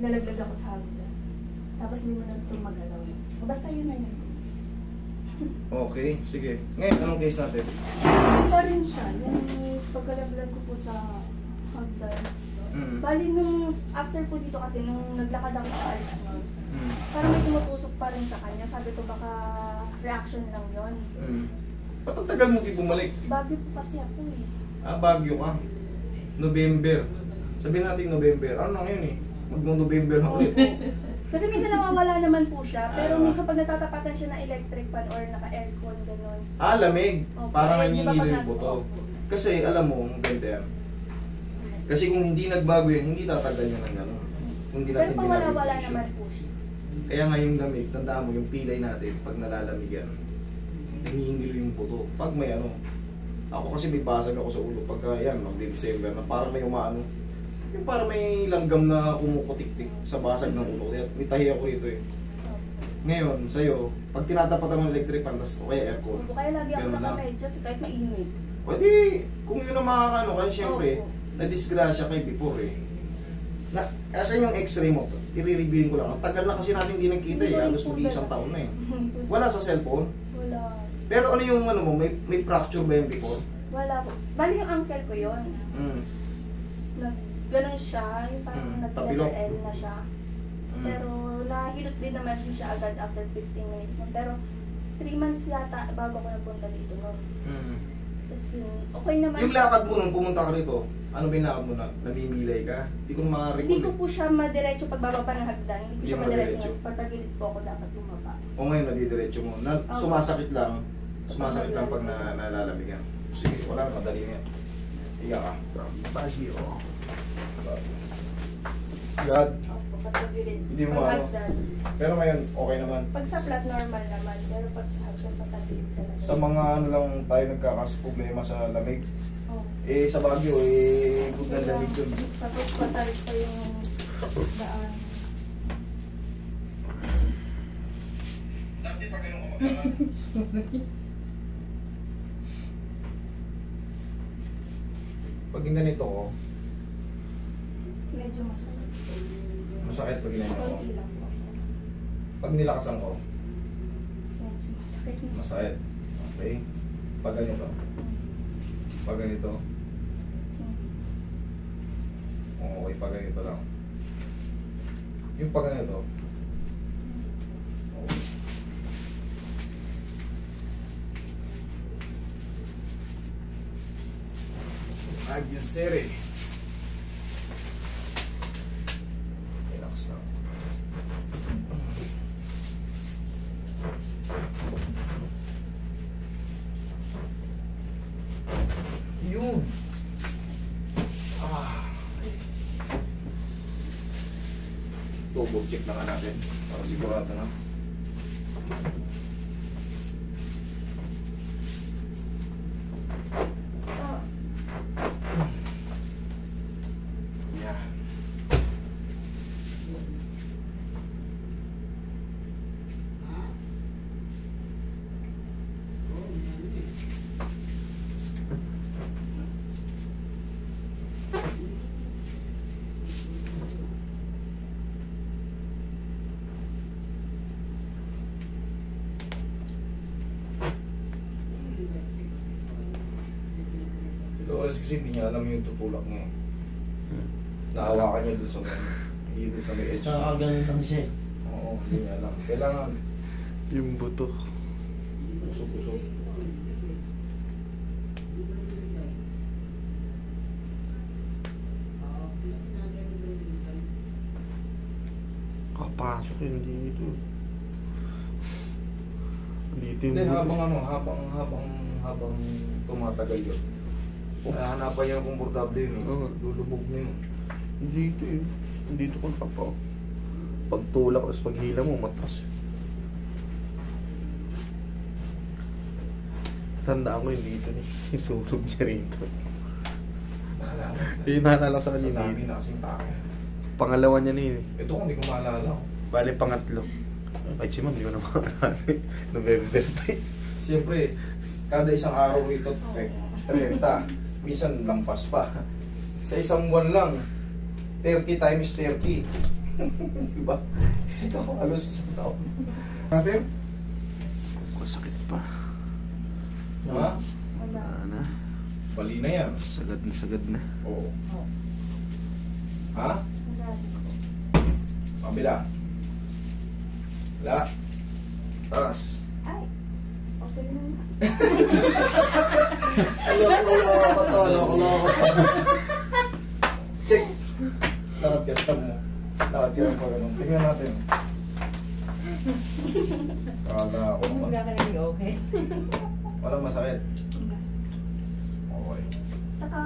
Nilalaglag ako sa hagdan. Tapos hindi mo na ito magalaw. Basta yun na yun. Okay, sige. Ngayon, anong case natin? Ano pa rin siya, yung pagkalaglag ko po sa hagdan. Bali nung after po dito kasi, nung naglakad ako sa Arsenal, parang may tumutusok pa rin sa kanya. Sabi ko baka reaction lang yun. Ba't ang tagal mo di bumalik? Bagyo po kasi ako eh. Ah, Baguio ka. November. Sabihin natin November. Ano na ngayon eh? Mag-November na ulit. Kasi minsan nawawala naman po siya, pero minsan pag natatapatan siya ng electric fan or naka-aircon, gano'n. Ah, lamig. Okay. Parang Di ba nanginginig pag yung nasa buto. opo? Kasi alam mo, ang ganda yan. Kasi kung hindi nagbago yan, hindi tatagal yan ng gano'n. Kung hindi Pero natin pag wala ginagawa naman po siya. Kaya nga yung lamig, tandaan mo yung pilay natin, pag nalalamig yan, nangihingilo yung buto. Pag may ano, ako kasi may basag ako sa ulo pagka yan, mag-December na parang may umaano. Yung parang may langgam na kumukutik-tik sa basag ng ulo. Kaya may tahi ako rito eh. Ngayon, sa'yo, pag tinatapatan mo ng electric fan, tapos o kaya aircon. Kaya lagi ako ganun lang. nakamedyas kahit mainit. O di, kung yun ang makakano, kasi syempre, na-disgrasya kay before eh. Asan yung x-ray mo? I-reviewin ko lang. Ang tagal na kasi natin hindi nagkita eh. Halos mag-isang taon na eh. Wala sa cellphone? Wala. Pero ano yung ano mo, may fracture ba yung before? Wala po. Bali yung uncle ko yun. Ganon siya, yung parang nag-letter L na siya. Pero nahilot din naman siya agad after 15 minutes. Pero 3 months yata bago ako napunta dito nun. Tapos okay naman. Yung lakad mo nung pumunta ka rito, ano ba yung lakad mo na? Namimilay ka? Hindi ko ma-recall. Hindi ko po siya madiretso pagbaba pa ng hagdan. Hindi ko siya madiretso. madiretso. Pagtagilid po ako dapat bumaba. O ngayon, nadidiretso mo. Sumasakit lang. Sumasakit lang pag nalalamigan. Sige, wala, madali nga. Higa ka. Baguio. God. Hindi mo ano. Pero ngayon, okay naman. Pag sa flat, normal naman. Pero pag sa hagdan, patagilid talaga. Sa mga ano lang tayo problema sa lamig. Oh. Eh, sa Baguio, eh, good na lamig dun. Tapos patarik pa yung daan. Dati pag ganun ko pag ganito ko, Medyo masakit. masakit pag ganito ko. Konti lang po. Pag nilakasan ko, Medyo masakit na. masakit. Okay? Pag ganito. Pag ganito. Okay, pag ganito lang. Yung pag ganito. Okay. Agyusere. Relax lang. Yun. Double check na nga natin para sigurado na. Yeah. Flores kasi hindi niya alam yung tutulak niya eh. Naawakan niya doon sa may, hindi doon sa may edge. Nakakaganit lang siya. Oo, hindi niya alam. Kailangan Yung buto. usog-usog. Kapasok yun dito. Dito yung Then buto. habang ano, habang tumatagal yun. Kung hahanapan niya ng komportable yun eh. Oo. Lulubog na yun. Dito yun. Dito kung tapaw. Pagtulak, tapos paghila mo, matas. Tandaan ko yun dito eh. Isurog niya rito. Yung naalala ko sa Sa kanya dami dito. na kasing tao. Pangalawa niya na yun eh. Ito kung hindi ko maalala. Bale, pangatlo. Kahit si Ma'am, di ko na maalala. November pa eh. Siyempre, kada isang araw ito, 30. Minsan lampas pa. Sa isang buwan lang, 30 times 30. Diba? Ito ako halos isang taon. Natin? Masakit pa. Ha? Wala. Na. Bali na yan. Sagad na sagad na. Oo. Ha? Wala. Pabila. Wala. Taas. Ay, okay na. Aloko to, aloko. Check. Lakad ka, stab mo. Lakad ka lang pa ganun. Tingnan natin. Kala ako naman. Magkakaroon okay. Walang masakit. Okay. Tsaka,